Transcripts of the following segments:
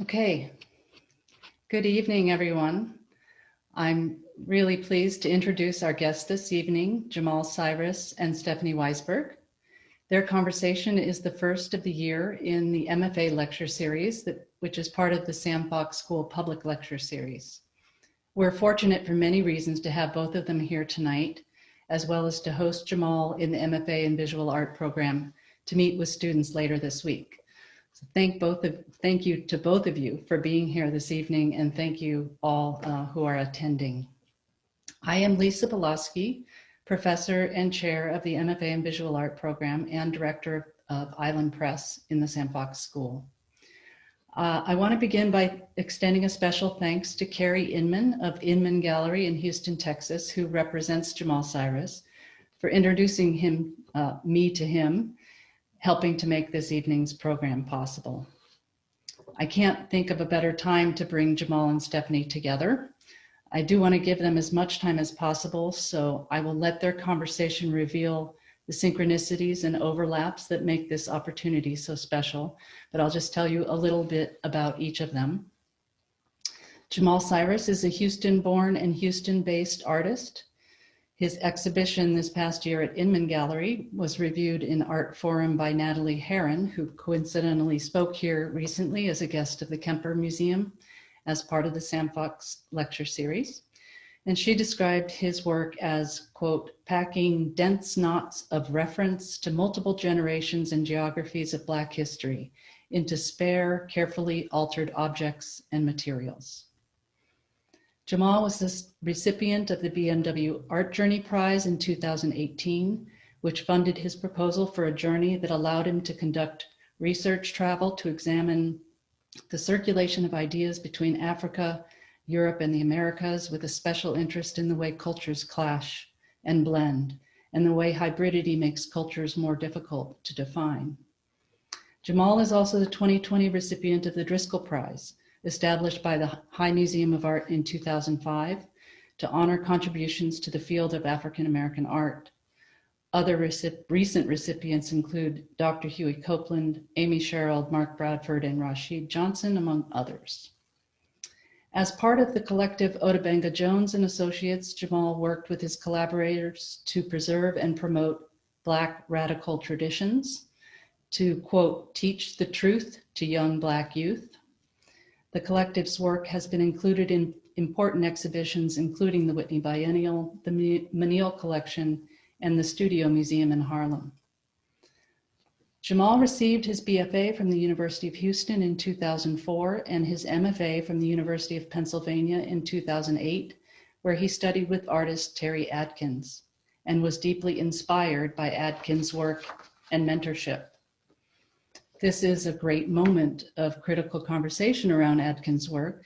Okay, good evening, everyone. I'm really pleased to introduce our guests this evening, Jamal Cyrus and Stephanie Weisberg. Their conversation is the first of the year in the MFA lecture series, which is part of the Sam Fox School Public Lecture Series. We're fortunate for many reasons to have both of them here tonight, as well as to host Jamal in the MFA in Visual Art program to meet with students later this week. So thank you to both of you for being here this evening, and thank you all who are attending. I am Lisa Pulaski, professor and chair of the MFA in Visual Art program and director of Island Press in the Sam Fox School. I want to begin by extending a special thanks to Carrie Inman of Inman Gallery in Houston, Texas, who represents Jamal Cyrus, for introducing me to him, helping to make this evening's program possible. I can't think of a better time to bring Jamal and Stephanie together. I do want to give them as much time as possible, so I will let their conversation reveal the synchronicities and overlaps that make this opportunity so special, but I'll just tell you a little bit about each of them. Jamal Cyrus is a Houston-born and Houston-based artist. His exhibition this past year at Inman Gallery was reviewed in Art Forum by Natalie Herron, who coincidentally spoke here recently as a guest of the Kemper Museum as part of the Sam Fox lecture series. And she described his work as, quote, packing dense knots of reference to multiple generations and geographies of Black history into spare, carefully altered objects and materials. Jamal was the recipient of the BMW Art Journey Prize in 2018, which funded his proposal for a journey that allowed him to conduct research travel to examine the circulation of ideas between Africa, Europe, and the Americas, with a special interest in the way cultures clash and blend, and the way hybridity makes cultures more difficult to define. Jamal is also the 2020 recipient of the Driskell Prize, established by the High Museum of Art in 2005 to honor contributions to the field of African American art. Other recent recipients include Dr. Huey Copeland, Amy Sherrill, Mark Bradford, and Rashid Johnson, among others. As part of the collective Otabenga Jones and Associates, Jamal worked with his collaborators to preserve and promote Black radical traditions, to, quote, teach the truth to young Black youth. The collective's work has been included in important exhibitions, including the Whitney Biennial, the Menil Collection, and the Studio Museum in Harlem. Jamal received his BFA from the University of Houston in 2004 and his MFA from the University of Pennsylvania in 2008, where he studied with artist Terry Adkins and was deeply inspired by Adkins' work and mentorship. This is a great moment of critical conversation around Adkins' work.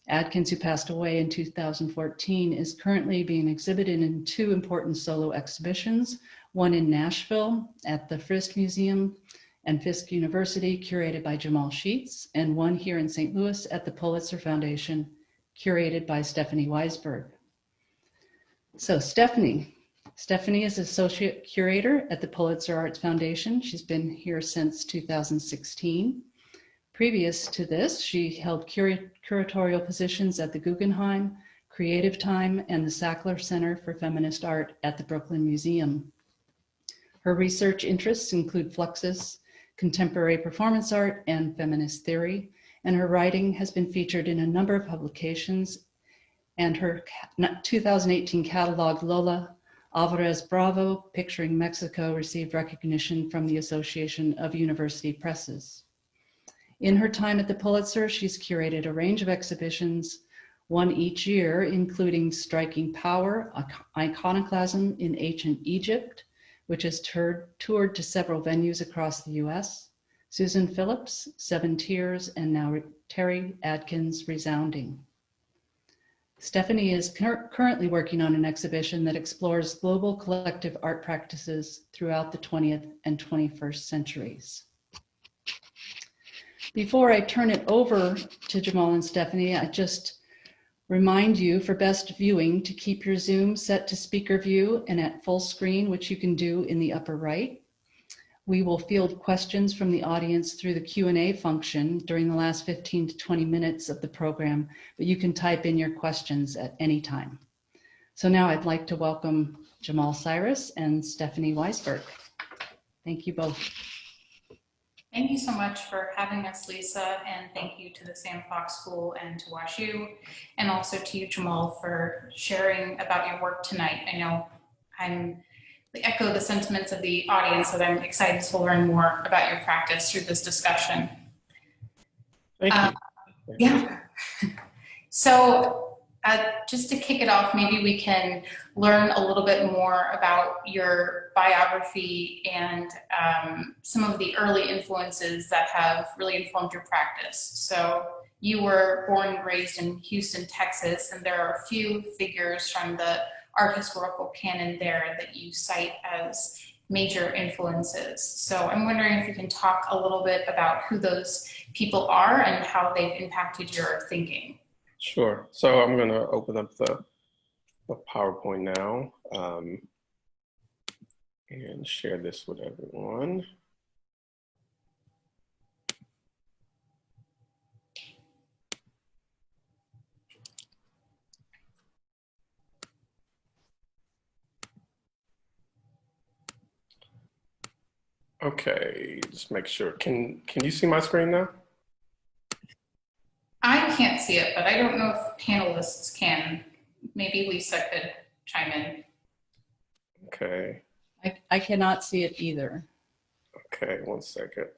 Adkins, who passed away in 2014, is currently being exhibited in two important solo exhibitions, one in Nashville at the Fisk Museum and Fisk University, curated by Jamal Sheets, and one here in St. Louis at the Pulitzer Foundation, curated by Stephanie Weisberg. So Stephanie is associate curator at the Pulitzer Arts Foundation. She's been here since 2016. Previous to this, she held curatorial positions at the Guggenheim, Creative Time, and the Sackler Center for Feminist Art at the Brooklyn Museum. Her research interests include fluxus, contemporary performance art, and feminist theory, and her writing has been featured in a number of publications, and her 2018 catalog, Lola Alvarez Bravo, Picturing Mexico, received recognition from the Association of University Presses. In her time at the Pulitzer, she's curated a range of exhibitions, one each year, including Striking Power, Iconoclasm in Ancient Egypt, which has toured to several venues across the US, Susan Phillips, Seven Tears, and now Terry Adkins, Resounding. Stephanie is currently working on an exhibition that explores global collective art practices throughout the 20th and 21st centuries. Before I turn it over to Jamal and Stephanie, I just remind you for best viewing to keep your Zoom set to speaker view and at full screen, which you can do in the upper right. We will field questions from the audience through the Q&A function during the last 15 to 20 minutes of the program, but you can type in your questions at any time. So now I'd like to welcome Jamal Cyrus and Stephanie Weisberg. Thank you both. Thank you so much for having us, Lisa, and thank you to the Sam Fox School and to WashU, and also to you, Jamal, for sharing about your work tonight. I know I echo the sentiments of the audience that I'm excited to learn more about your practice through this discussion. Thank you. Yeah. So just to kick it off, maybe we can learn a little bit more about your biography and some of the early influences that have really informed your practice. So you were born and raised in Houston, Texas, and there are a few figures from the art historical canon there that you cite as major influences. So I'm wondering if you can talk a little bit about who those people are and how they've impacted your thinking. Sure. So I'm going to open up the PowerPoint now and share this with everyone. Okay, just make sure. Can you see my screen now? I can't see it, but I don't know if panelists can. Maybe Lisa could chime in. Okay. I cannot see it either. Okay, one second.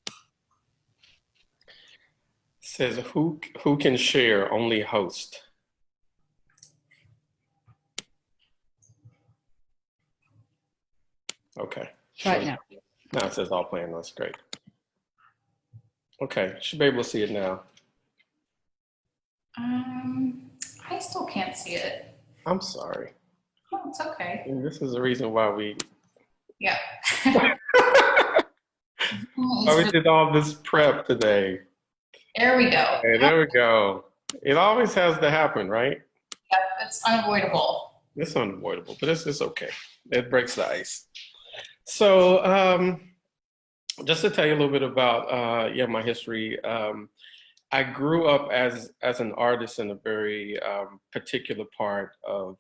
It says who can share, only host. Okay. Right now. Now it says all playing, that's great. Okay, should be able to see it now. I still can't see it. I'm sorry. Oh, it's okay. And this is the reason why we Yeah. why we did all this prep today. There we go. Okay, there we go. It always has to happen, right? Yep, it's unavoidable. It's unavoidable, but it's okay. It breaks the ice. So just to tell you a little bit about my history. I grew up as an artist in a very particular part of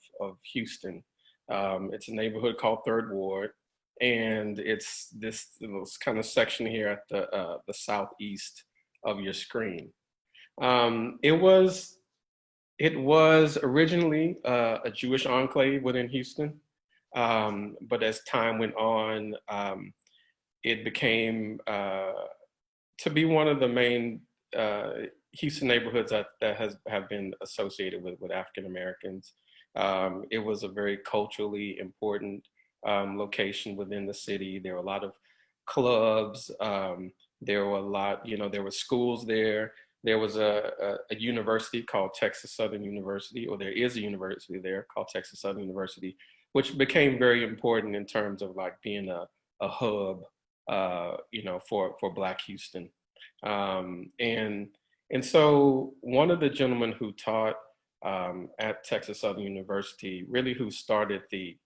Houston. It's a neighborhood called Third Ward, and it's this kind of section here at the southeast of your screen. It was originally a Jewish enclave within Houston, but as time went on, it became to be one of the main Houston neighborhoods that have been associated with African Americans. It was a very culturally important location within the city. There were a lot of clubs. There were a lot, there were schools there. There was a university called Texas Southern University, or there is a university there called Texas Southern University, which became very important in terms of like being a hub, for Black Houston. And so one of the gentlemen who taught at Texas Southern University, really who started the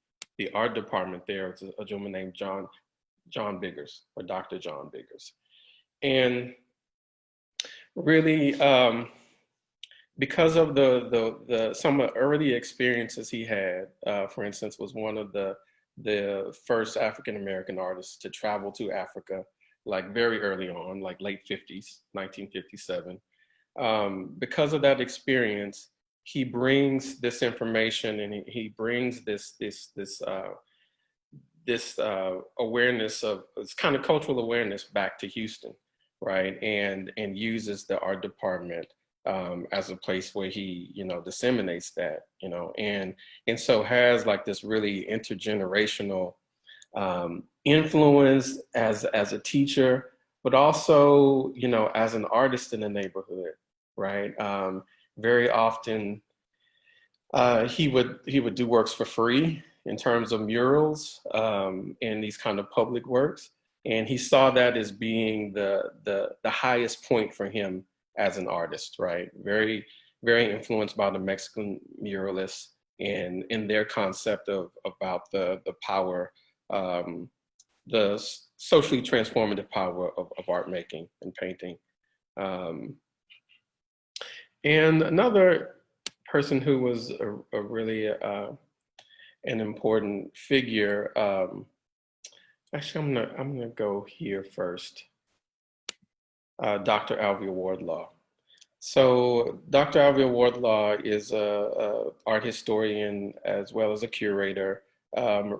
art department there, was a gentleman named John Biggers, or Dr. John Biggers. And really, because of some of the early experiences he had, for instance, was one of the first African-American artists to travel to Africa, like very early on, like late 50s, 1957. Because of that experience, he brings this information and he brings this awareness of this kind of cultural awareness back to Houston, right? And uses the art department as a place where he, disseminates that, and so has like this really intergenerational influence as a teacher, but also, as an artist in the neighborhood, right? Very often he would do works for free in terms of murals and these kind of public works. And he saw that as being the highest point for him as an artist, right? Very, very influenced by the Mexican muralists and their concept about the power, the socially transformative power of art making and painting. And another person who was a really an important figure. Actually, I'm gonna go here first. Dr. Alvey Ward. So Dr. Alvey Ward is a art historian as well as a curator.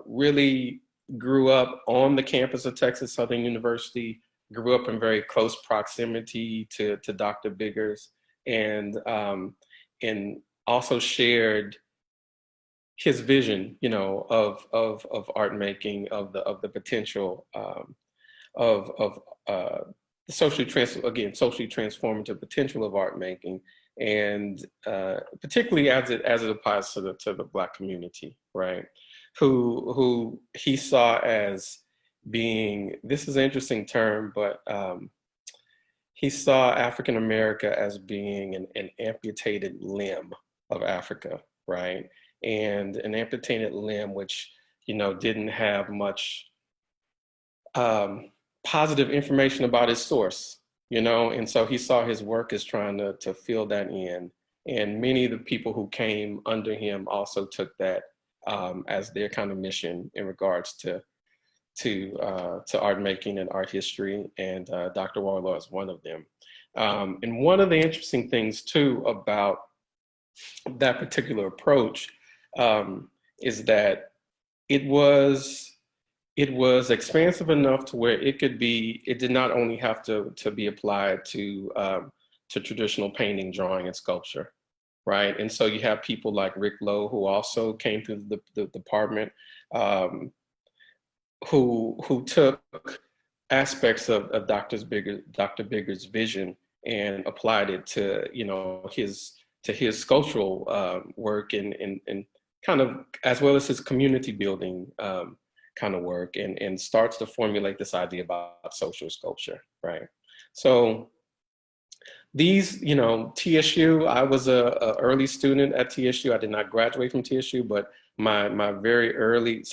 Really grew up on the campus of Texas Southern University. Grew up in very close proximity to Dr. Biggers, and also shared his vision, you know, of art making, of the potential of socially transformative potential of art making, and particularly as it applies to the Black community, right? Who he saw as being, this is an interesting term, but he saw African America as being an amputated limb of Africa, right? And an amputated limb which, you know, didn't have much positive information about its source, you know? And so he saw his work as trying to fill that in. And many of the people who came under him also took that as their kind of mission in regards to art making and art history, and Dr. Wardlaw is one of them. And one of the interesting things too about that particular approach is that it was expansive enough to where it did not only have to be applied to traditional painting, drawing, and sculpture, right? And so you have people like Rick Lowe, who also came through the department, who took aspects of Dr. Biggers' vision and applied it to, you know, his sculptural work and kind of, as well as his community building kind of work, and starts to formulate this idea about social sculpture, right? So these, you know, TSU, I was a early student at TSU. I did not graduate from TSU, but some of my very early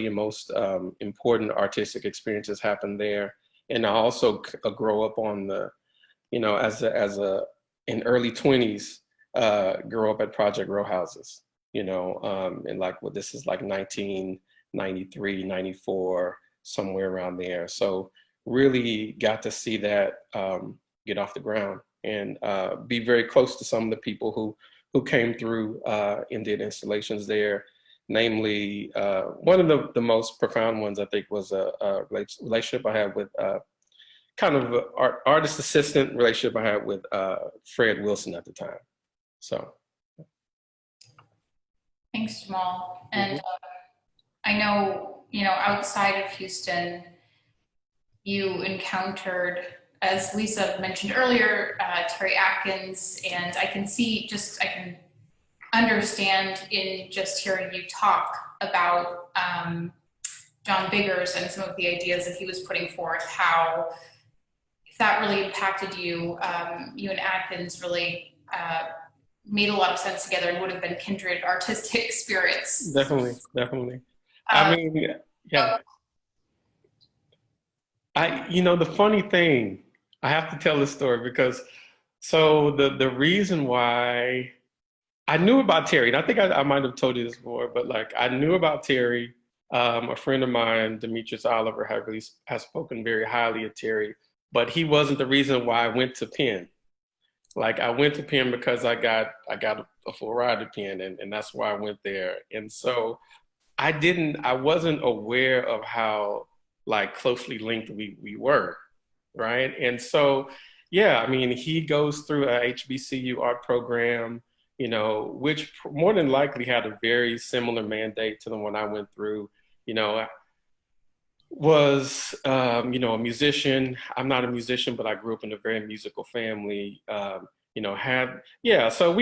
and most important artistic experiences happened there. And I also grow up on the, you know, in early 20s, grew up at Project Row Houses, you know, and like, well, this is like 1993, 94, somewhere around there. So really got to see that get off the ground, and be very close to some of the people who came through and did installations there. Namely, one of the most profound ones, I think, was a relationship I had with kind of an artist assistant relationship I had with Fred Wilson at the time. So. Thanks, Jamal. And I know, you know, outside of Houston, you encountered, as Lisa mentioned earlier, Terry Adkins, and I can understand in just hearing you talk about John Biggers and some of the ideas that he was putting forth, how if that really impacted you, you and Adkins really made a lot of sense together and would have been kindred artistic spirits. Definitely. I mean, yeah. You know, the funny thing, I have to tell this story because, so the reason why I knew about Terry, and I think I might have told you this before, but like I knew about Terry. A friend of mine, Demetrius Oliver, has spoken very highly of Terry, but he wasn't the reason why I went to Penn. Like I went to Penn because I got a full ride to Penn, and that's why I went there. And so I wasn't aware of how like closely linked we were, right? And so, yeah, I mean, he goes through a HBCU art program, you know, which more than likely had a very similar mandate to the one I went through. You know, was, you know, a musician. I'm not a musician, but I grew up in a very musical family. You know, so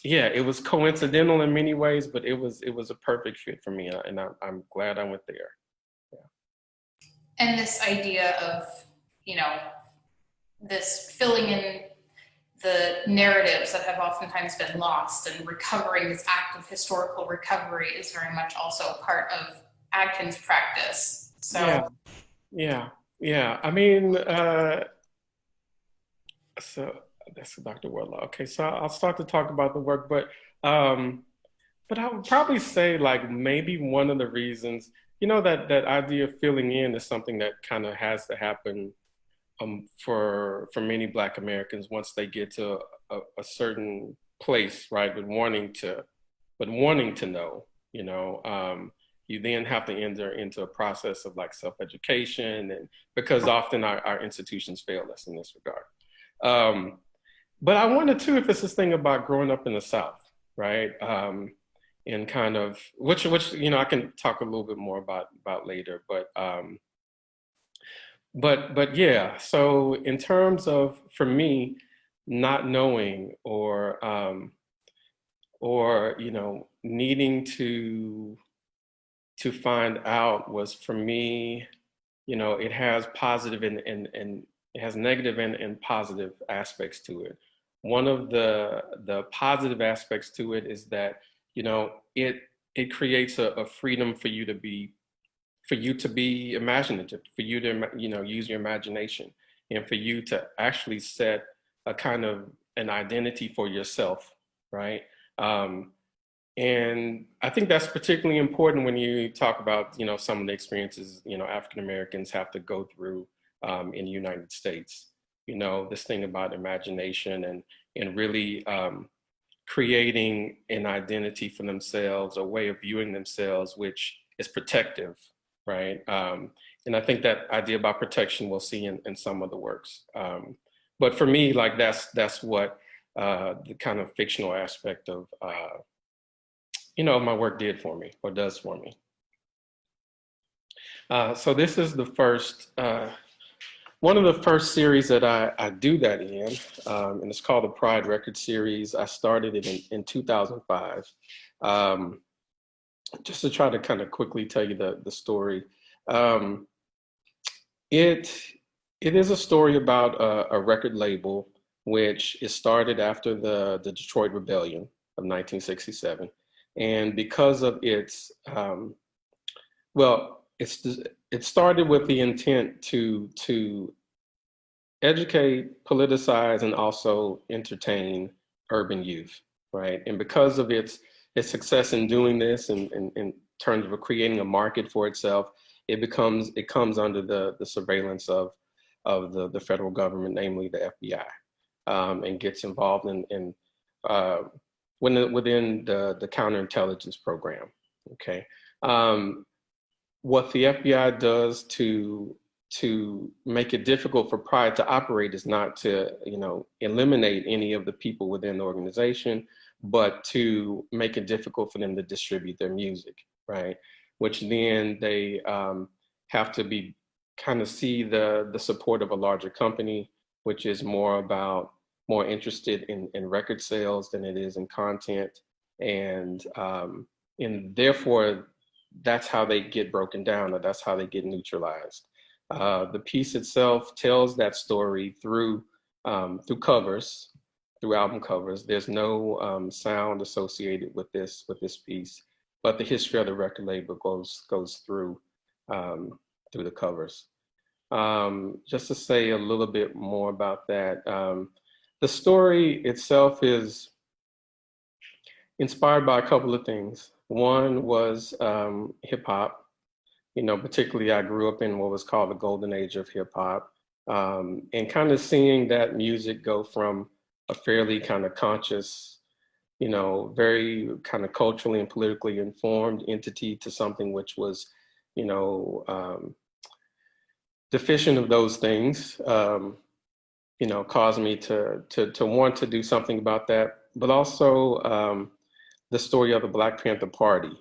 yeah, it was coincidental in many ways, but it was a perfect fit for me, and I'm glad I went there. Yeah. And this idea of, you know, this filling in the narratives that have oftentimes been lost, and recovering this act of historical recovery is very much also a part of Adkins' practice. So yeah. I mean, so that's Dr. Warlaw. Okay, so I'll start to talk about the work, but I would probably say like maybe one of the reasons, that idea of filling in is something that kind of has to happen for many Black Americans once they get to a certain place, right? But wanting to know, you then have to enter into a process of like self-education, and because often our institutions fail us in this regard. But I wonder too if it's this thing about growing up in the South, right? And kind of which I can talk a little bit more about later, but yeah. So in terms of, for me, not knowing or needing to find out was, for me, it has positive and it has negative and positive aspects to it. One of the positive aspects to it is that, it creates a freedom for you to be imaginative, for you to, use your imagination, and for you to actually set a kind of an identity for yourself, right? And I think that's particularly important when you talk about, some of the experiences, African Americans have to go through in the United States. This thing about imagination and really creating an identity for themselves, a way of viewing themselves, which is protective, right? And I think that idea about protection we'll see in some of the works. But for me, like that's what the kind of fictional aspect of my work did for me, or does for me. So this is the first, one of the first series that I do that in, and it's called the Pride Record Series. I started it in 2005. Just to try to kind of quickly tell you the story. It is a story about a record label, which is started after the Detroit Rebellion of 1967. And because of its, it started with the intent to educate, politicize, and also entertain urban youth, right? And because of its success in doing this, and in terms of creating a market for itself, it comes under the surveillance of the federal government, namely the FBI, and gets involved in within the counterintelligence program. Okay, what the FBI does to make it difficult for Pride to operate is not to eliminate any of the people within the organization, but to make it difficult for them to distribute their music, right? Which then they have to see the support of a larger company, which is more interested in record sales than it is in content, and therefore that's how they get broken down, or that's how they get neutralized. The piece itself tells that story through covers, through album covers. There's no sound associated with this piece, but the history of the record label goes through the covers. Just to say a little bit more about that, the story itself is inspired by a couple of things. One was hip hop. Particularly I grew up in what was called the golden age of hip hop, and kind of seeing that music go from a fairly kind of conscious, very kind of culturally and politically informed entity to something which was, deficient of those things, caused me to want to do something about that. But also the story of the Black Panther Party,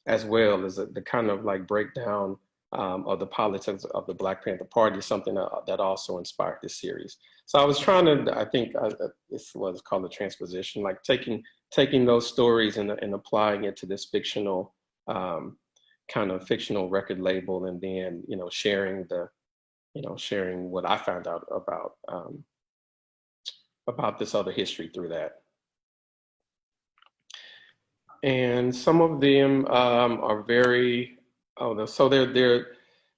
as well as the kind of like breakdown of the politics of the Black Panther Party, something that also inspired this series. So I was trying to, I think this was called a transposition, like taking those stories and applying it to this fictional, kind of fictional record label, and then, sharing sharing what I found out about about this other history through that. And some of them are very, so there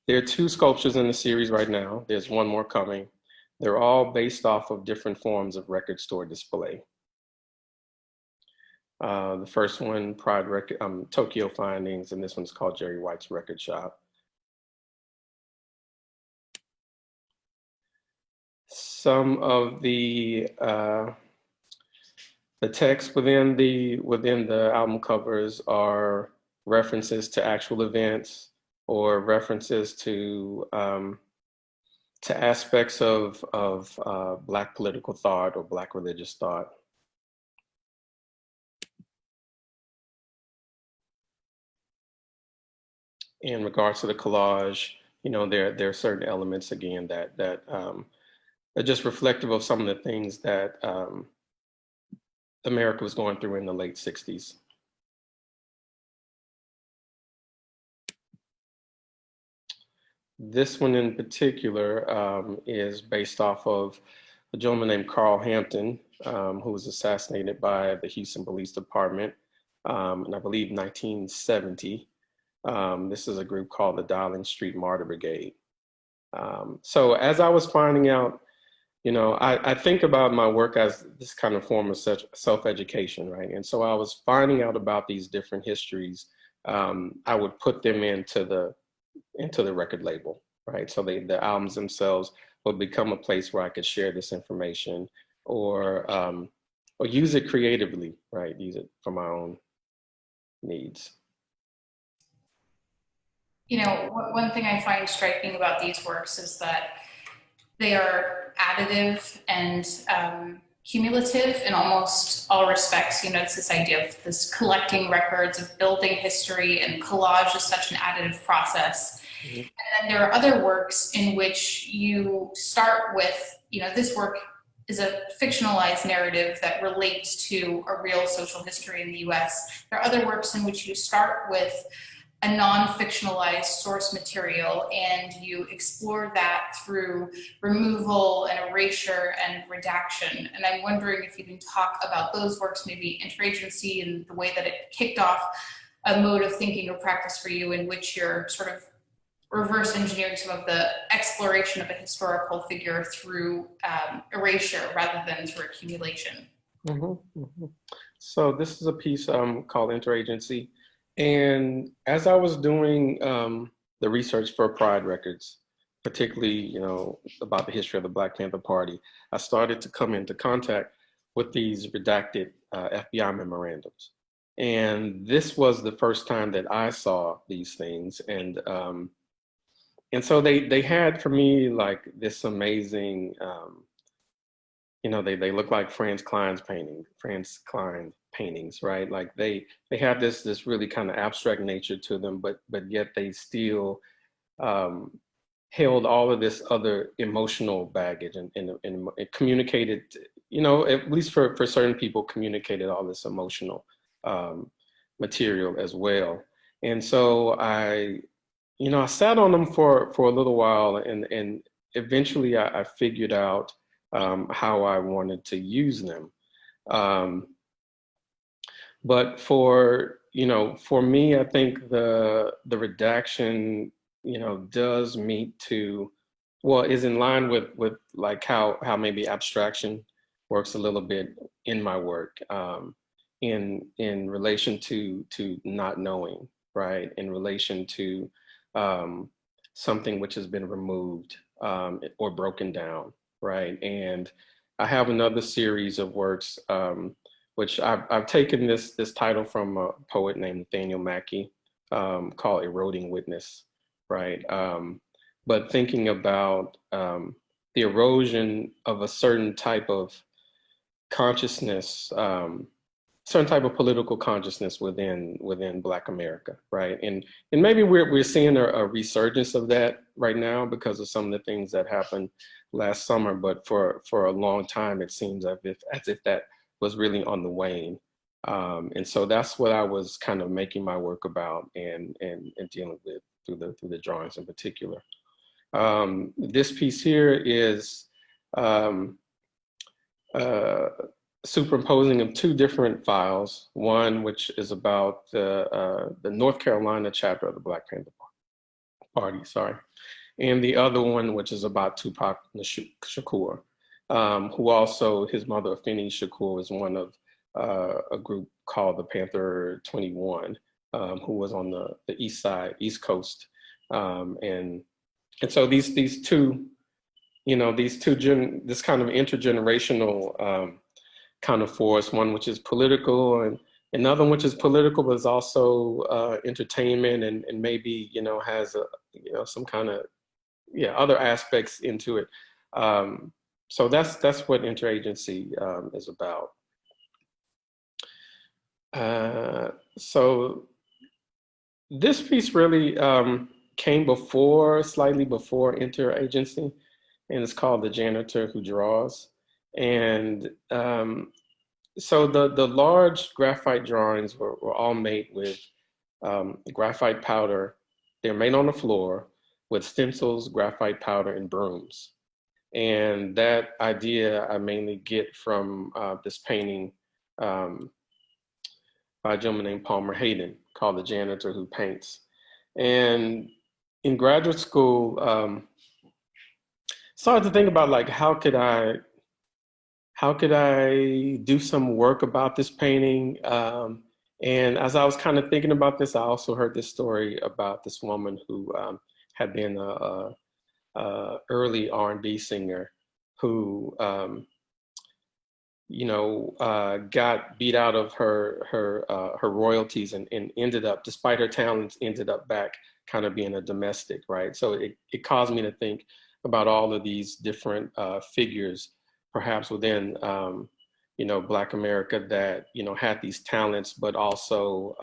are 2 sculptures in the series right now. There's one more coming. They're all based off of different forms of record store display. The first one, Tokyo Findings, and this one's called Jerry White's Record Shop. Some of the text within the album covers are references to actual events or references to aspects of Black political thought or Black religious thought. In regards to the collage, you know, there are certain elements again that are just reflective of some of the things that America was going through in the late 60s. This one in particular is based off of a gentleman named Carl Hampton, who was assassinated by the Houston Police Department in, I believe, 1970. This is a group called the Dowling Street Martyr Brigade. So as I was finding out, you know, I think about my work as this kind of form of self-education, right? And so I was finding out about these different histories. I would put them into the record label, right? So the albums themselves would become a place where I could share this information or use it creatively, right? Use it for my own needs. You know, one thing I find striking about these works is that they are additive and cumulative in almost all respects. You know, it's this idea of this collecting records, of building history, and collage is such an additive process. Mm-hmm. And then there are other works in which you start with, you know, this work is a fictionalized narrative that relates to a real social history in the US. There are other works in which you start with a non-fictionalized source material and you explore that through removal and erasure and redaction. And I'm wondering if you can talk about those works, maybe interagency and the way that it kicked off a mode of thinking or practice for you in which you're sort of reverse engineering some of the exploration of a historical figure through erasure rather than through accumulation. Mm-hmm, mm-hmm. So this is a piece called Interagency. And as I was doing the research for Pride Records, particularly, you know, about the history of the Black Panther Party, I started to come into contact with these redacted FBI memorandums. And this was the first time that I saw these things. And so they had for me like this amazing, you know, they look like Franz Klein's paintings, right? Like they have this really kind of abstract nature to them, but yet they still held all of this other emotional baggage and it communicated, you know, at least for certain people, communicated all this emotional material as well. And so I sat on them for a little while and eventually I figured out how I wanted to use them. But for me, I think the redaction, you know, does meet to, well, is in line with like how maybe abstraction works a little bit in my work, in relation to not knowing, right? In relation to something which has been removed or broken down, right? And I have another series of works which I've taken this title from a poet named Nathaniel Mackey called Eroding Witness, right? But thinking about the erosion of a certain type of consciousness, certain type of political consciousness within Black America, right? And maybe we're seeing a resurgence of that right now because of some of the things that happened last summer, but for a long time it seems as if that was really on the wane. And so that's what I was kind of making my work about and dealing with through the drawings in particular. This piece here is superimposing of two different files, one which is about the North Carolina chapter of the Black Panther Party, and the other one which is about Tupac Shakur, who also, his mother, Afeni Shakur, is one of a group called the Panther 21, who was on the East Coast. And so these two, this kind of intergenerational kind of force, one which is political and another which is political, but is also entertainment and maybe, has some kind of, other aspects into it. So that's what interagency is about. So this piece really came slightly before interagency, and it's called The Janitor Who Draws. And so the large graphite drawings were all made with graphite powder. They're made on the floor with stencils, graphite powder, and brooms. And that idea I mainly get from this painting by a gentleman named Palmer Hayden called The Janitor Who Paints. And in graduate school, started to think about, like, how could I do some work about this painting? And as I was kind of thinking about this, I also heard this story about this woman who had been a early R&B singer who, got beat out of her royalties and ended up, despite her talents, ended up back kind of being a domestic, right? So it caused me to think about all of these different figures, perhaps within, Black America that, had these talents, but also,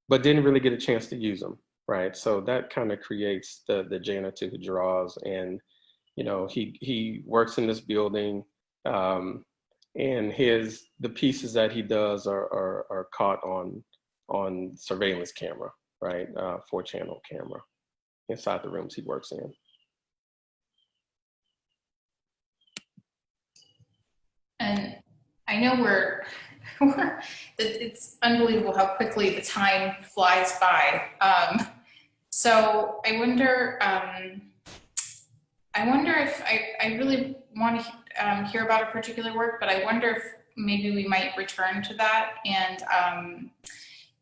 but didn't really get a chance to use them, right? So that kind of creates the Janitor Who Draws. And, he works in this building, and the pieces that he does are caught on surveillance camera, right? 4-channel camera inside the rooms he works in. And I know it's unbelievable how quickly the time flies by. So I wonder if I really want to hear about a particular work, but I wonder if maybe we might return to that, and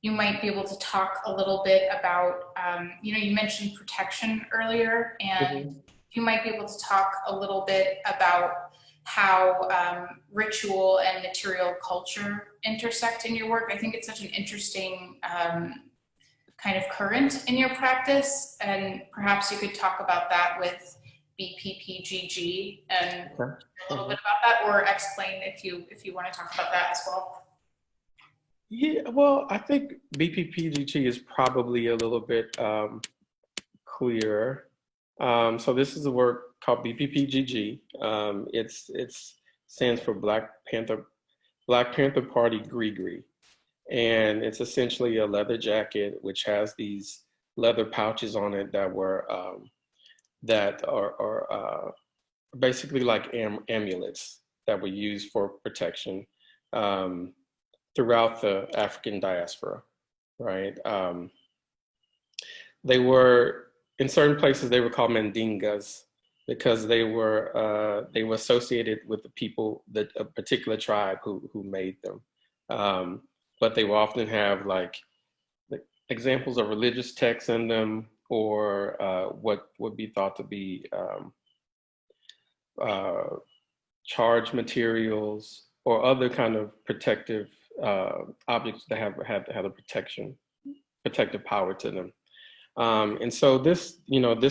you might be able to talk a little bit about, you mentioned protection earlier, and you might be able to talk a little bit about how ritual and material culture intersect in your work. I think it's such an interesting kind of current in your practice, and perhaps you could talk about that with BPPGG and a little bit about that, or explain if you want to talk about that as well. Yeah, well, I think BPPGG is probably a little bit clearer. So this is a work called BPPGG. It stands for Black Panther Party Gree, and it's essentially a leather jacket which has these leather pouches on it that are basically like amulets that were used for protection throughout the African diaspora, right? They were, in certain places, they were called mandingas because they were associated with the people, a particular tribe who made them. But they will often have like examples of religious texts in them, or what would be thought to be charged materials or other kind of protective objects that have a protective power to them. And so this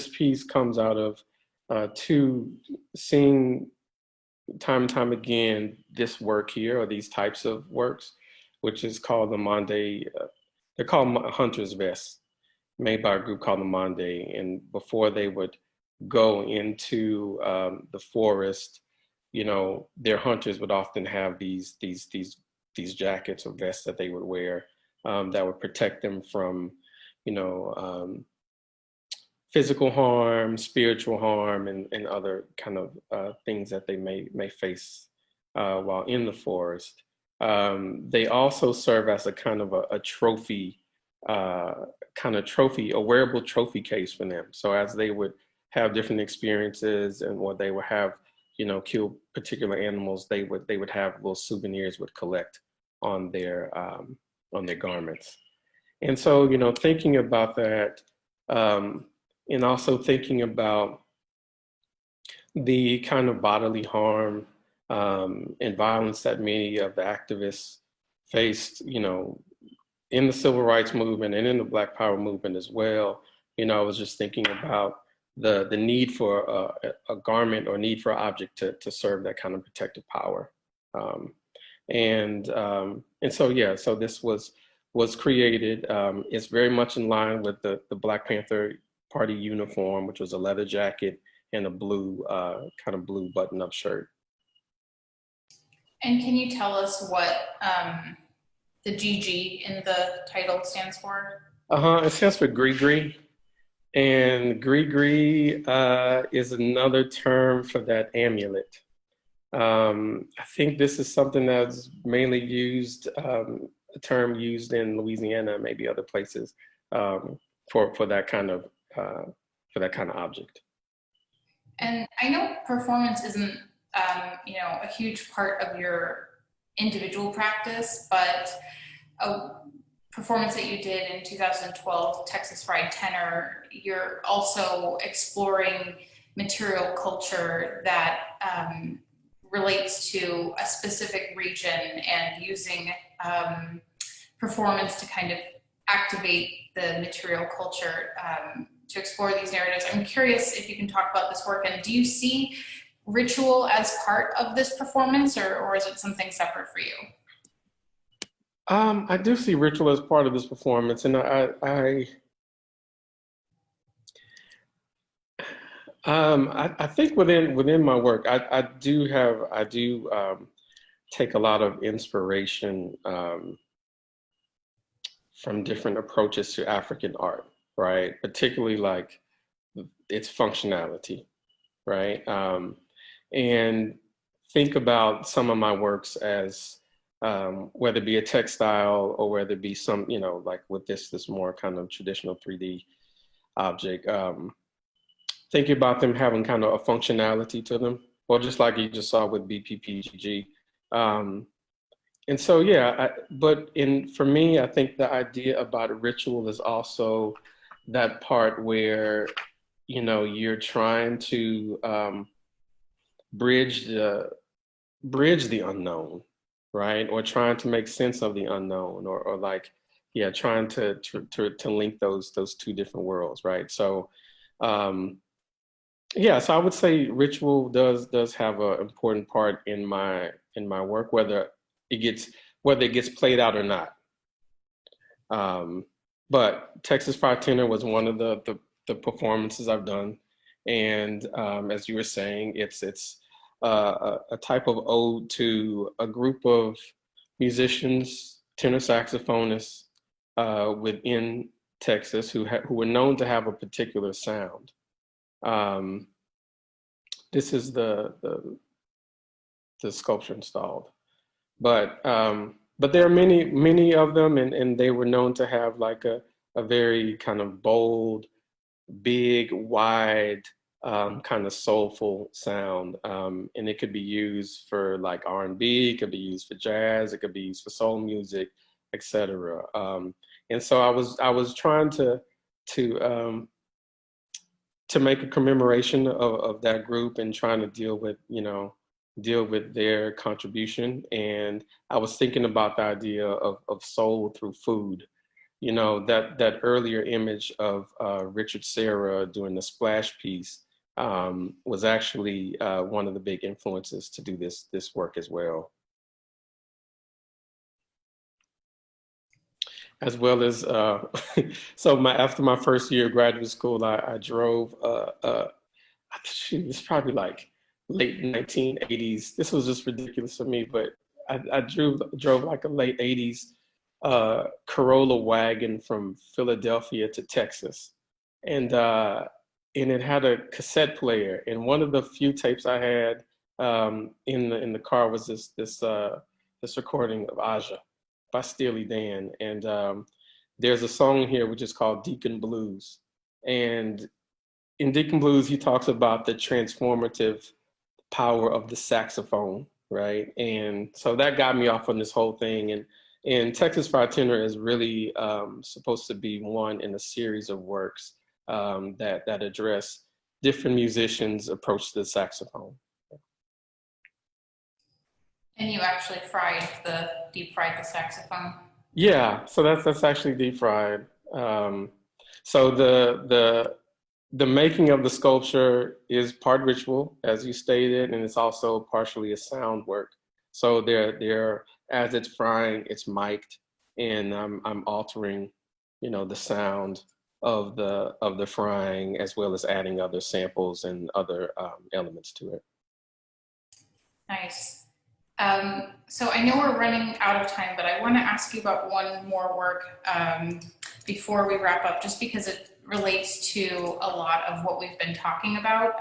piece comes out of seeing time and time again this work here, or these types of works, which is called the Mande. They're called hunter's vests, made by a group called the Mande. And before they would go into the forest, their hunters would often have these jackets or vests that they would wear that would protect them from, physical harm, spiritual harm, and other kind of things that they may face while in the forest. They also serve as a kind of a trophy, a wearable trophy case for them. So as they would have different experiences and what they would have, kill particular animals, they would have little souvenirs would collect on their garments. And so, thinking about that, and also thinking about the kind of bodily harm and violence that many of the activists faced, in the civil rights movement and in the Black Power movement as well. I was just thinking about the need for a garment or need for an object to serve that kind of protective power. And so, yeah, so this was created. It's very much in line with the Black Panther Party uniform, which was a leather jacket and a blue, kind of blue button-up shirt. And can you tell us what the GG in the title stands for? It stands for Gree. And Gree is another term for that amulet. I think this is something that's mainly used, a term used in Louisiana, maybe other places, for that kind of object. And I know performance isn't, a huge part of your individual practice, but a performance that you did in 2012, Texas Fried Tenor, you're also exploring material culture that relates to a specific region and using performance to kind of activate the material culture to explore these narratives. I'm curious if you can talk about this work, and do you see ritual as part of this performance, or is it something separate for you? I do see ritual as part of this performance, and I think within my work, I do take a lot of inspiration from different approaches to African art, right? Particularly like its functionality, right? And think about some of my works as whether it be a textile or whether it be some, like with this more kind of traditional 3D object. Thinking about them having kind of a functionality to them, well, just like you just saw with BPPGG. And so, yeah, for me, I think the idea about a ritual is also that part where, you're trying to bridge the unknown, right? Or trying to make sense of the unknown, or like, yeah, trying to link those two different worlds, right? So, yeah, so I would say ritual does have an important part in my work, whether it gets played out or not. But Texas Fried Tenor was one of the performances I've done, and as you were saying, it's a type of ode to a group of musicians, tenor saxophonists within Texas who were known to have a particular sound. This is the sculpture installed, but there are many of them, and they were known to have like a very kind of bold, big, wide, kind of soulful sound, and it could be used for like R&B, it could be used for jazz, it could be used for soul music, etc. And so I was trying to make a commemoration of that group and trying to deal with their contribution. And I was thinking about the idea of soul through food. That earlier image of Richard Serra doing the splash piece was actually one of the big influences to do this work as well. As well as, so after my first year of graduate school, I drove, it's probably like late 1980s. This was just ridiculous for me, but I drove like a late 80s Corolla wagon from Philadelphia to Texas. And it had a cassette player. And one of the few tapes I had in the car was this recording of Aja by Steely Dan, and there's a song here which is called Deacon Blues, and in Deacon Blues he talks about the transformative power of the saxophone, right? And so that got me off on this whole thing. And Texas Fried Tenor is really supposed to be one in a series of works that address different musicians' approach to the saxophone. And you actually deep fried the saxophone? Yeah, so that's actually deep fried. So the making of the sculpture is part ritual, as you stated, and it's also partially a sound work. So there as it's frying, it's mic'd, and I'm altering, the sound of the frying, as well as adding other samples and other elements to it. Nice. So I know we're running out of time, but I want to ask you about one more work before we wrap up, just because it relates to a lot of what we've been talking about.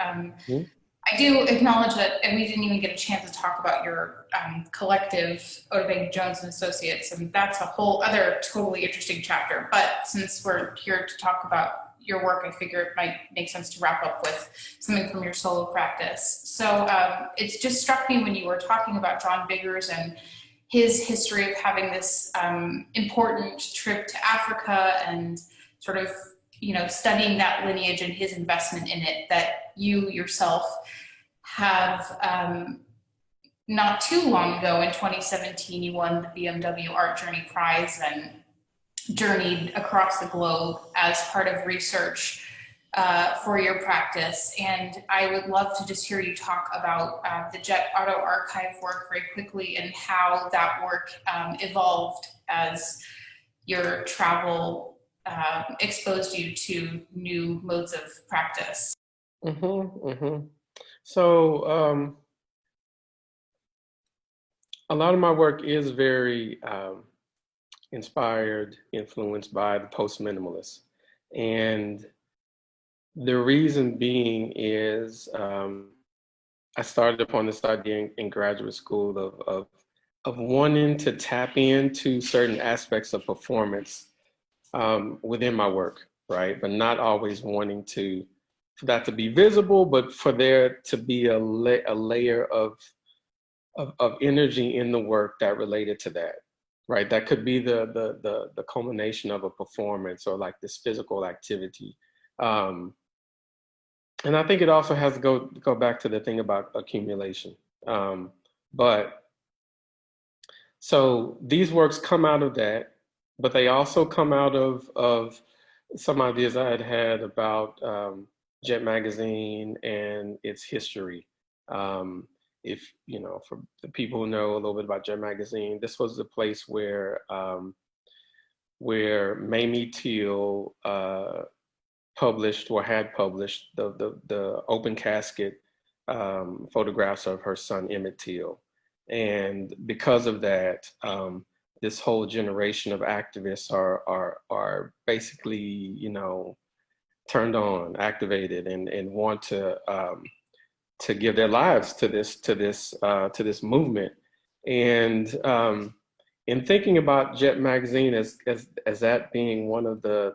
I do acknowledge that, and we didn't even get a chance to talk about your collective, Otabenga Jones and Associates, and that's a whole other totally interesting chapter. But since we're here to talk about your work, I figure it might make sense to wrap up with something from your solo practice. So it's just struck me when you were talking about John Biggers and his history of having this important trip to Africa and sort of, studying that lineage and his investment in it, that you yourself have not too long ago in 2017, you won the BMW Art Journey Prize and journeyed across the globe as part of research for your practice. And I would love to just hear you talk about the Jet Auto Archive work very quickly and how that work evolved as your travel exposed you to new modes of practice. So a lot of my work is very inspired, influenced by the post-minimalists. And the reason being is I started upon this idea in graduate school of wanting to tap into certain aspects of performance within my work, right? But not always wanting for that to be visible, but for there to be a layer of energy in the work that related to that, right? That could be the culmination of a performance or like this physical activity. And I think it also has to go back to the thing about accumulation. But so these works come out of that, but they also come out of some ideas I had about Jet Magazine and its history. If, for the people who know a little bit about Jet Magazine, this was the place where Mamie Till published or had published the open casket photographs of her son Emmett Till. And because of that, this whole generation of activists are basically, turned on, activated, and want to give their lives to this movement. And in thinking about Jet Magazine as that being one of the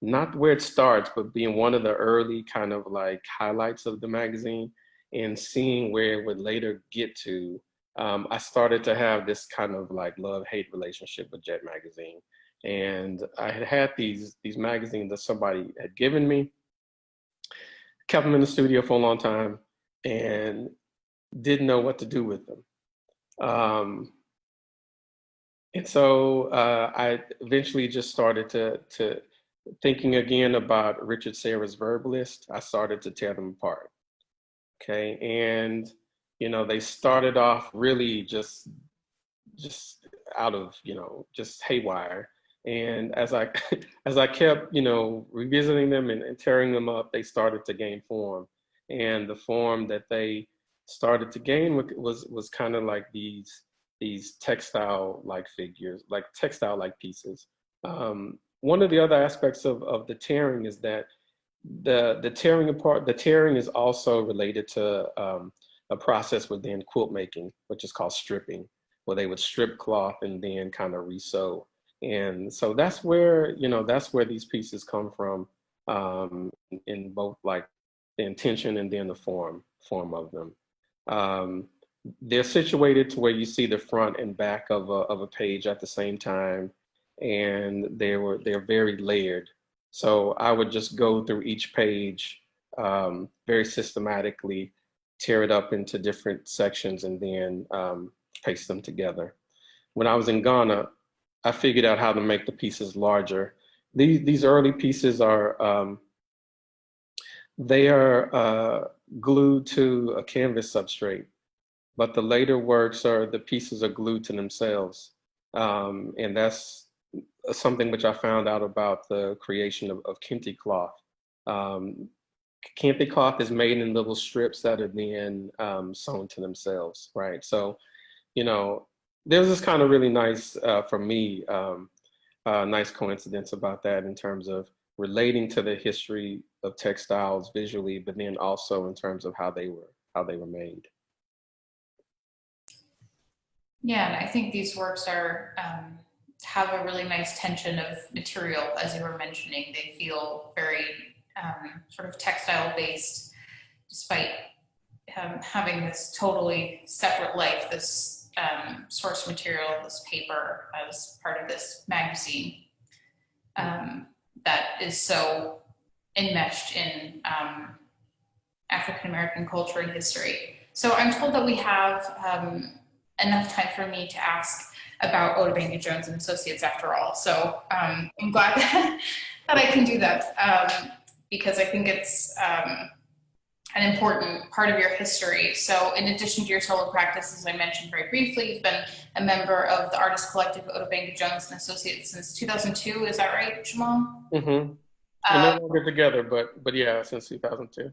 not where it starts, but being one of the early kind of like highlights of the magazine, and seeing where it would later get to, I started to have this kind of like love-hate relationship with Jet Magazine. And I had these magazines that somebody had given me, kept them in the studio for a long time, and didn't know what to do with them. And so I eventually just started to thinking again about Richard Serra's Verbalist. I started to tear them apart. Okay, and they started off really just out of just haywire. And as I kept revisiting them and tearing them up, they started to gain form. And the form that they started to gain was kind of like these textile like figures, like textile like pieces. One of the other aspects of the tearing is that the tearing apart, the tearing is also related to a process within quilt making, which is called stripping, where they would strip cloth and then kind of resew. And so that's where, that's where these pieces come from, in both like the intention and then the form of them. They're situated to where you see the front and back of a page at the same time, and they're very layered. So I would just go through each page very systematically, tear it up into different sections, and then paste them together. When I was in Ghana, I figured out how to make the pieces larger. These early pieces are they are glued to a canvas substrate, but the later works the pieces are glued to themselves, and that's something which I found out about the creation of kente cloth. Kente cloth is made in little strips that are then sewn to themselves, right? So, there's this kind of really nice, for me, nice coincidence about that in terms of relating to the history of textiles visually, but then also in terms of how they were made. Yeah, and I think these works are have a really nice tension of material, as you were mentioning. They feel very sort of textile based, despite having this totally separate life, this source material, this paper as part of this magazine that is so enmeshed in African-American culture and history. So I'm told that we have enough time for me to ask about Otabenga Jones and Associates after all. So I'm glad that I can do that because I think it's an important part of your history. So in addition to your solo practice, as I mentioned very briefly, you've been a member of the artist collective Otabenga Jones and Associates since 2002. Is that right, Jamal? Mm-hmm. We're no longer together, but yeah, since 2002. Okay,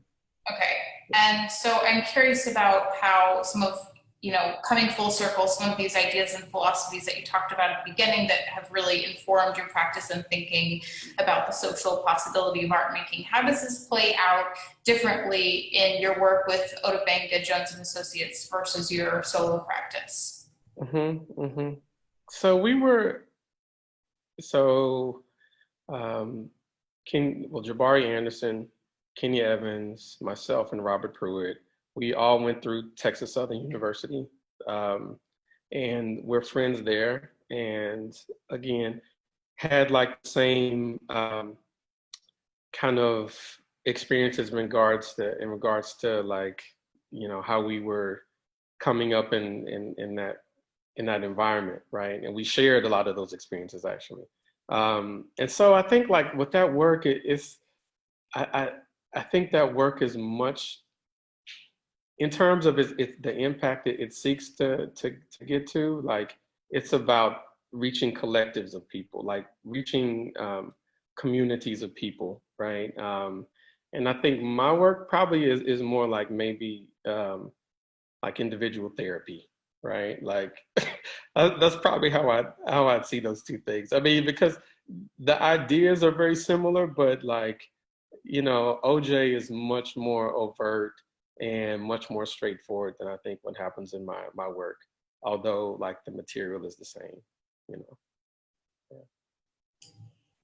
and so I'm curious about how some of, coming full circle, some of these ideas and philosophies that you talked about at the beginning that have really informed your practice and thinking about the social possibility of art making. How does this play out differently in your work with Otabenga Jones and Associates versus your solo practice? Mm-hmm, mm-hmm. Jabari Anderson, Kenya Evans, myself, and Robert Pruitt, we all went through Texas Southern University, and we're friends there. And again, had like the same kind of experiences in regards to like, how we were coming up in that environment, right? And we shared a lot of those experiences actually. And so I think like with that work, I think that work is much, in terms of the impact it seeks to get to, like it's about reaching collectives of people, like reaching communities of people, right? And I think my work probably is more like maybe like individual therapy, right? Like that's probably how I'd see those two things. I mean, because the ideas are very similar, but like, OJ is much more overt and much more straightforward than I think what happens in my work, although like the material is the same, Yeah.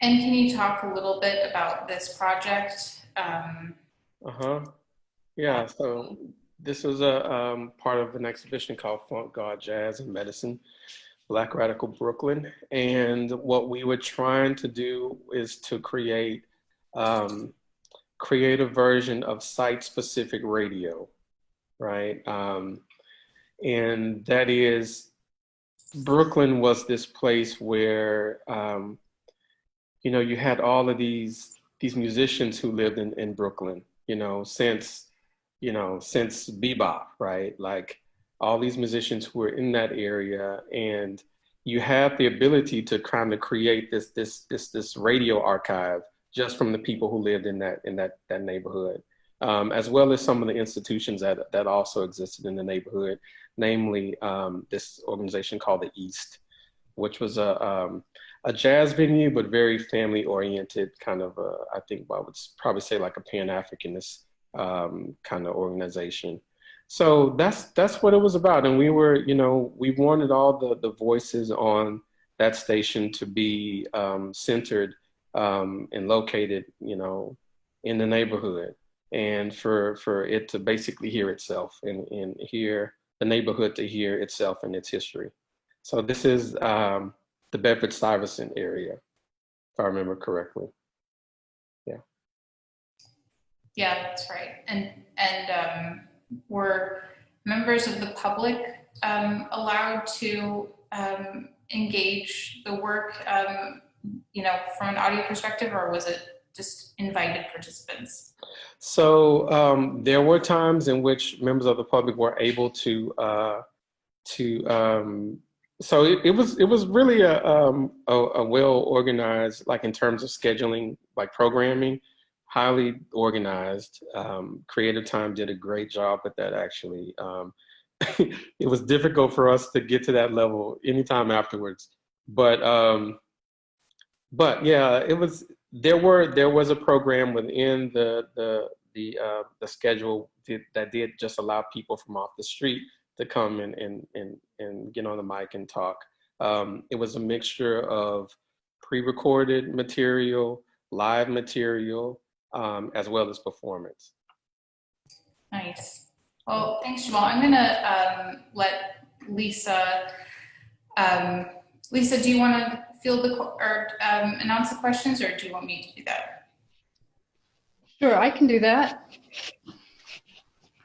And can you talk a little bit about this project? Yeah, so this was a part of an exhibition called Funk, God, Jazz, and Medicine, Black Radical Brooklyn. And what we were trying to do is to create a version of site-specific radio, right? And that is, Brooklyn was this place where, you had all of these musicians who lived in Brooklyn, since bebop, right? Like all these musicians who were in that area, and you had the ability to kind of create this radio archive just from the people who lived in that neighborhood, as well as some of the institutions that also existed in the neighborhood, namely this organization called the East, which was a jazz venue, but very family oriented, kind of I think I would probably say like a Pan-Africanist kind of organization. So that's what it was about. And we were, you know, we wanted all the voices on that station to be centered and located, you know, in the neighborhood, and for it to basically hear itself and hear the neighborhood to hear itself and its history. So this is the Bedford-Stuyvesant area, if I remember correctly. Yeah. Yeah, that's right. And were members of the public allowed to engage the work, you know, from an audio perspective, or was it just invited participants? So there were times in which members of the public were able to so it was really a well organized, like in terms of scheduling, like programming, highly organized. Creative Time did a great job with that, actually. It was difficult for us to get to that level anytime afterwards, but yeah, it was. There was a program within the schedule that did just allow people from off the street to come and get on the mic and talk. It was a mixture of pre-recorded material, live material, as well as performance. Nice. Well, thanks, Jamal. I'm gonna let Lisa. Lisa, do you want to field the or announce the questions, or do you want me to do that? Sure, I can do that.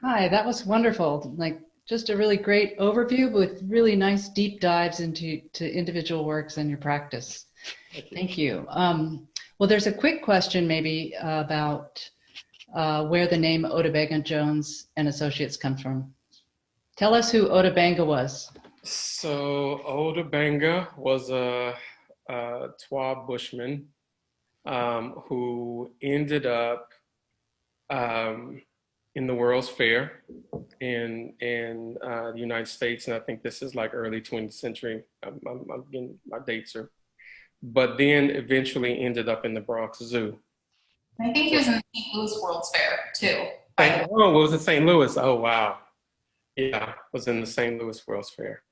Hi, that was wonderful. Like, just a really great overview with really nice deep dives into individual works and your practice. Thank you. Well, there's a quick question maybe about where the name Otabenga Jones and Associates comes from. Tell us who Otabenga was. So Otabenga was a Twa bushman who ended up in the World's Fair in the United States, and I think this is like early 20th century. I'm getting my dates are, but then eventually ended up in the Bronx Zoo. I think he was in the St. Louis World's Fair too. Oh, it was in St. Louis. Oh, wow. Yeah, was in the St. Louis World's Fair.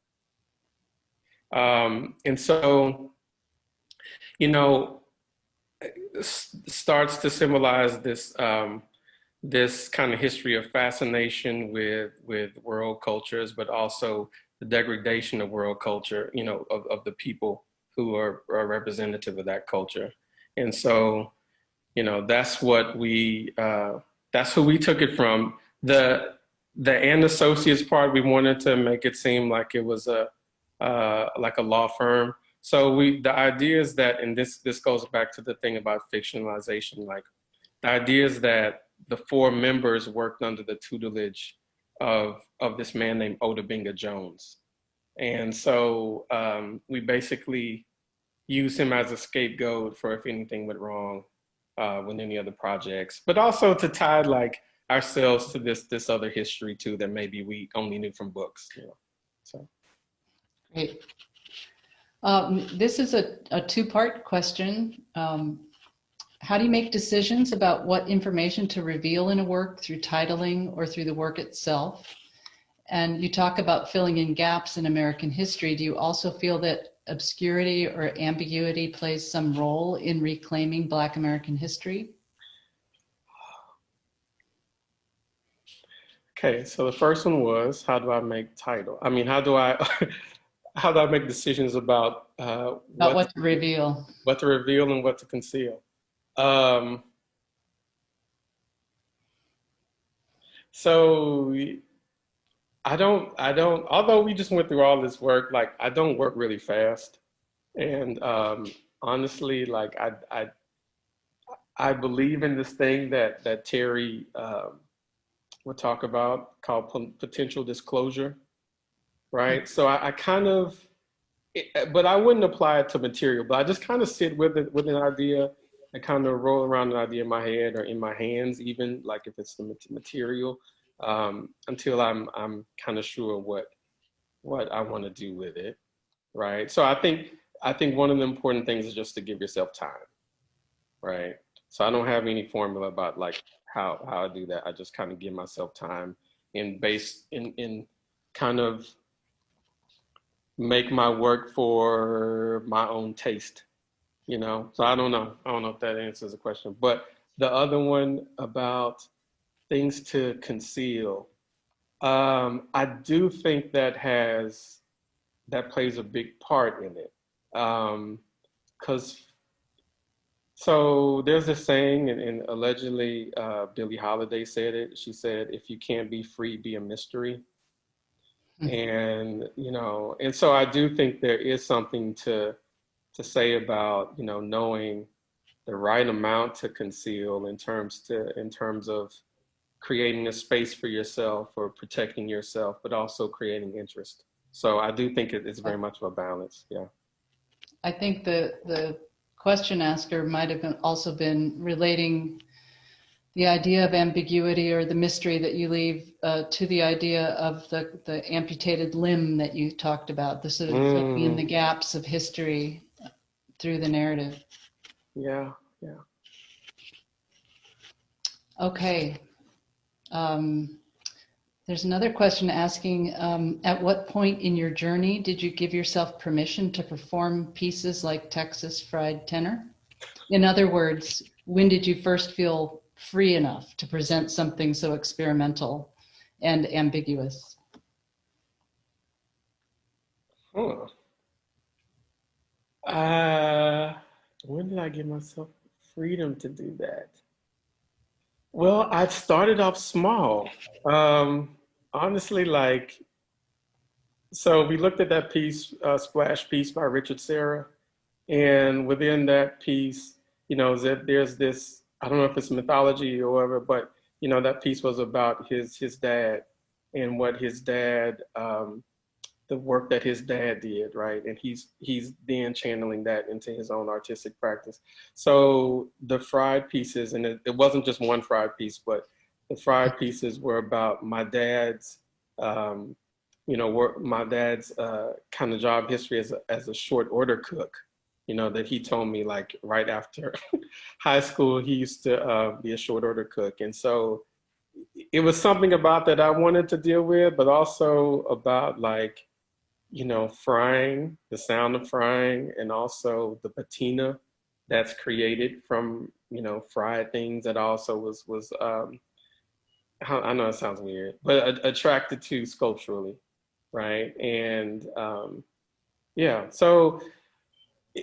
And so, you know, starts to symbolize this this kind of history of fascination with world cultures, but also the degradation of world culture, you know, of the people who are representative of that culture. And so, you know, that's what that's who we took it from. The and Associates part, we wanted to make it seem like it was like a law firm. So the idea is that, and this goes back to the thing about fictionalization, like the idea is that the four members worked under the tutelage of this man named Otabenga Jones. And so we basically use him as a scapegoat for if anything went wrong with any other projects, but also to tie like ourselves to this other history too that maybe we only knew from books, you know. So great. This is a two-part question. How do you make decisions about what information to reveal in a work through titling or through the work itself? And you talk about filling in gaps in American history. Do you also feel that obscurity or ambiguity plays some role in reclaiming Black American history? Okay, so the first one was, how do I make title? I mean, how do I how do I make decisions about what to reveal? What to reveal and what to conceal. So I don't, although we just went through all this work, like I don't work really fast. And honestly, like I believe in this thing that Terry would talk about called potential disclosure, right? So I kind of, but I wouldn't apply it to material, but I just kind of sit with it, with an idea. I kind of roll around an idea in my head or in my hands, even like if it's the material, until I'm kind of sure what I want to do with it, right? So I think I think one of the important things is just to give yourself time, right? So I don't have any formula about like how I do that. I just kind of give myself time and kind of make my work for my own taste, you know? So I don't know if that answers the question. But the other one about things to conceal, I do think that plays a big part in it. So there's a saying, and allegedly Billie Holiday said it. She said, "If you can't be free, be a mystery." And, you know, and so I do think there is something to say about, you know, knowing the right amount to conceal in terms of creating a space for yourself or protecting yourself, but also creating interest. So I do think it's very much of a balance. Yeah. I think the question asker might have also been relating the idea of ambiguity or the mystery that you leave to the idea of the amputated limb that you talked about, the sort of filling in the gaps of history through the narrative. Yeah. Okay. There's another question asking, at what point in your journey did you give yourself permission to perform pieces like Texas Fried Tenor? In other words, when did you first feel free enough to present something so experimental and ambiguous? When did I give myself freedom to do that? Well, I started off small. Honestly, like, so we looked at that piece, Splash piece by Richard Serra, and within that piece, you know, there's this, I don't know if it's mythology or whatever, but, you know, that piece was about his dad and what his dad, the work that his dad did, right? And he's then channeling that into his own artistic practice. So the fried pieces, and it wasn't just one fried piece, but the fried pieces were about my dad's, you know, my dad's kind of job history as a short order cook, you know, that he told me like right after high school, he used to be a short order cook. And so it was something about that I wanted to deal with, but also about like, you know, frying, the sound of frying, and also the patina that's created from, you know, fried things that also was I know it sounds weird, but attracted to sculpturally, right? And yeah, so so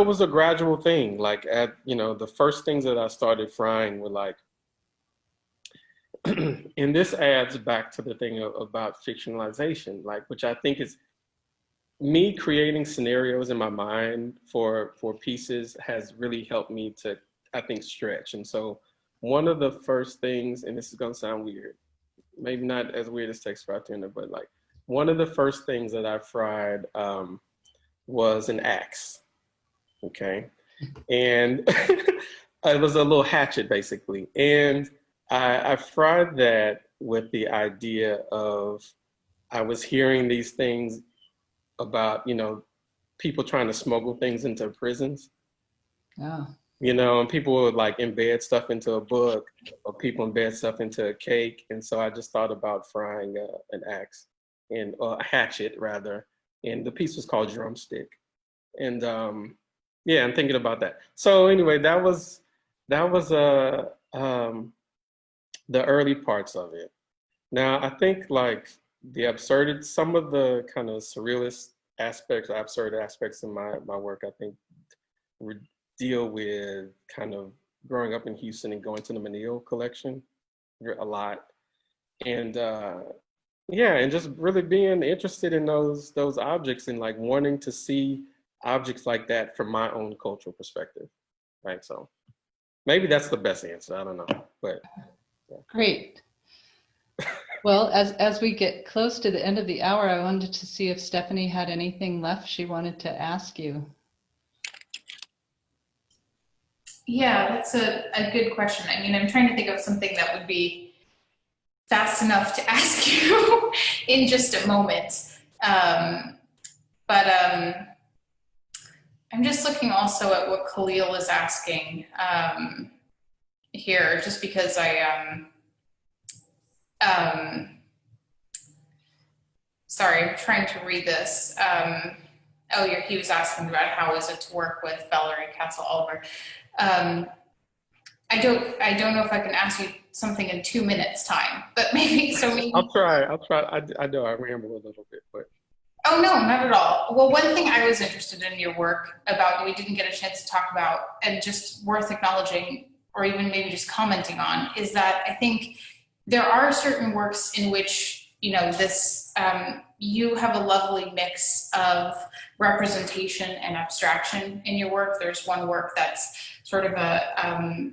it was a gradual thing. Like you know, the first things that I started frying were like, and this adds back to the thing about fictionalization, like, which I think is me creating scenarios in my mind for pieces has really helped me to, I think, stretch. And so one of the first things, and this is gonna sound weird, maybe not as weird as Texas Fried Tender, but like one of the first things that I fried was an axe, okay? And it was a little hatchet basically. And I fried that with the idea of, I was hearing these things about, you know, people trying to smuggle things into prisons. Oh. You know, and people would like embed stuff into a book, or people embed stuff into a cake. And so I just thought about frying an axe, and a hatchet rather. And the piece was called Drumstick. And yeah, I'm thinking about that. So anyway, that was the early parts of it. Now, I think like some of the kind of surrealist aspects, absurd aspects of my work, I think deal with kind of growing up in Houston and going to the Menil Collection a lot. And yeah, and just really being interested in those objects and like wanting to see objects like that from my own cultural perspective, right? So maybe that's the best answer, I don't know, but. Yeah. Great. Well, as we get close to the end of the hour, I wanted to see if Stephanie had anything left she wanted to ask you. Yeah, that's a good question. I mean, I'm trying to think of something that would be fast enough to ask you in just a moment. I'm just looking also at what Khalil is asking here, just because sorry, I'm trying to read this. Oh, he was asking about how is it to work with Valerie Castle-Oliver. I don't know if I can ask you something in 2 minutes time, but maybe. I'll try. I know I ramble a little bit, but. Oh, no, not at all. Well, one thing I was interested in your work about, we didn't get a chance to talk about, and just worth acknowledging, or even maybe just commenting on, is that I think there are certain works in which, you know, this, you have a lovely mix of representation and abstraction in your work. There's one work that's sort of a,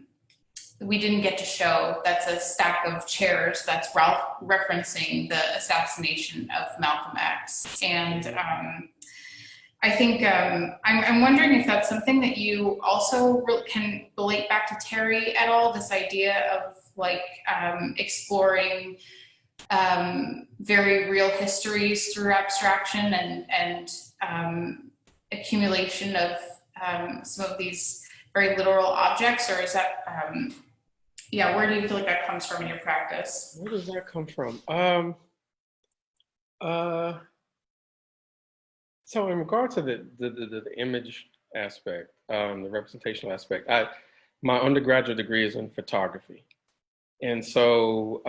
we didn't get to show, that's a stack of chairs that's referencing the assassination of Malcolm X. And I think, I'm wondering if that's something that you also can relate back to Terry at all, this idea of like exploring very real histories through abstraction and accumulation of some of these very literal objects, or is that, yeah, where do you feel like that comes from in your practice? Where does that come from? So in regard to the image aspect, the representational aspect, my undergraduate degree is in photography. And so,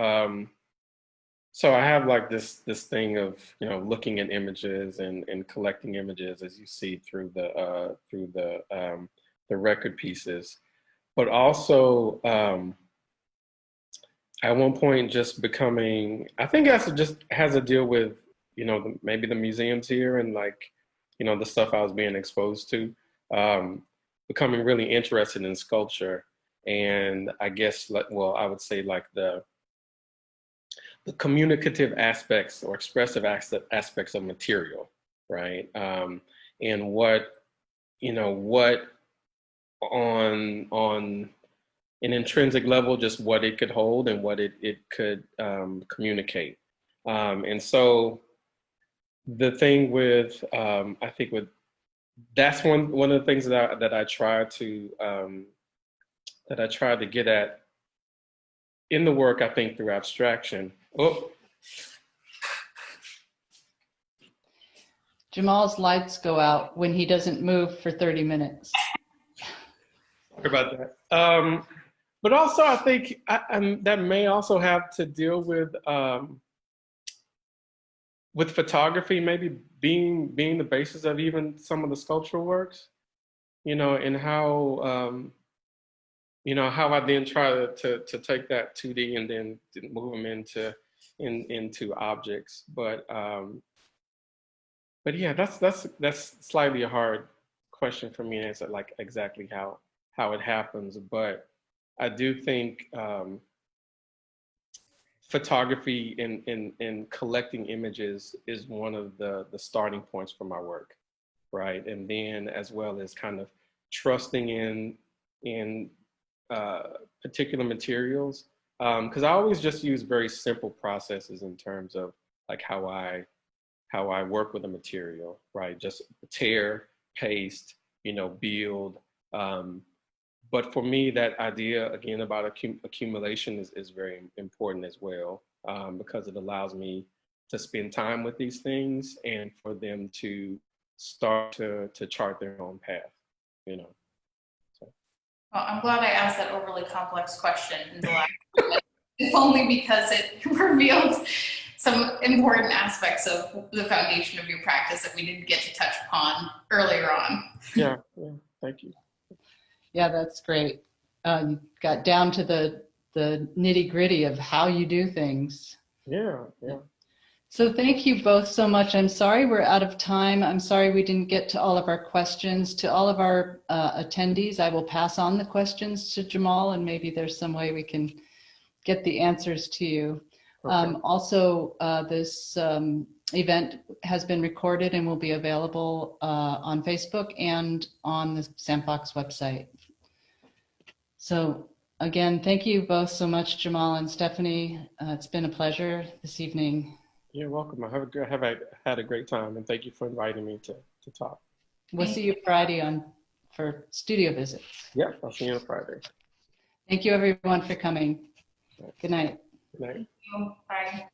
so I have like this thing of, you know, looking at images and collecting images as you see through the record pieces, but also at one point just becoming, I think it just has to deal with, you know, maybe the museums here and like, you know, the stuff I was being exposed to, becoming really interested in sculpture. And I guess, well, I would say like the communicative aspects or expressive aspects of material, right? And what, you know, what on an intrinsic level, just what it could hold and what it could communicate. And so the thing with, I think with, that's one of the things that I try to get at in the work, I think through abstraction. Oh. Jamal's lights go out when he doesn't move for 30 minutes. Sorry about that. But also I think that may also have to deal with photography, maybe being the basis of even some of the sculptural works, you know, and how, you know, how I then try to take that 2D and then move them into objects. But yeah, that's slightly a hard question for me to answer, like exactly how it happens. But I do think photography and collecting images is one of the starting points for my work, right? And then as well as kind of trusting in particular materials, because I always just use very simple processes in terms of like how I work with a material, right? Just tear, paste, you know, build. But for me, that idea, again, about accumulation is very important as well, because it allows me to spend time with these things and for them to start to chart their own path, you know. So. Well, I'm glad I asked that overly complex question in the last minute, if only because it revealed some important aspects of the foundation of your practice that we didn't get to touch upon earlier on. Yeah, thank you. Yeah, that's great. You got down to the nitty gritty of how you do things. Yeah. So thank you both so much. I'm sorry we're out of time. I'm sorry we didn't get to all of our questions. To all of our attendees, I will pass on the questions to Jamal, and maybe there's some way we can get the answers to you. Okay. Also, this event has been recorded and will be available on Facebook and on the Sandbox website. So again, thank you both so much, Jamal and Stephanie. It's been a pleasure this evening. You're welcome. I have had a great time, and thank you for inviting me to talk. We'll see you Friday for studio visits. Yeah, I'll see you on Friday. Thank you everyone for coming. Good night. Good night. Bye.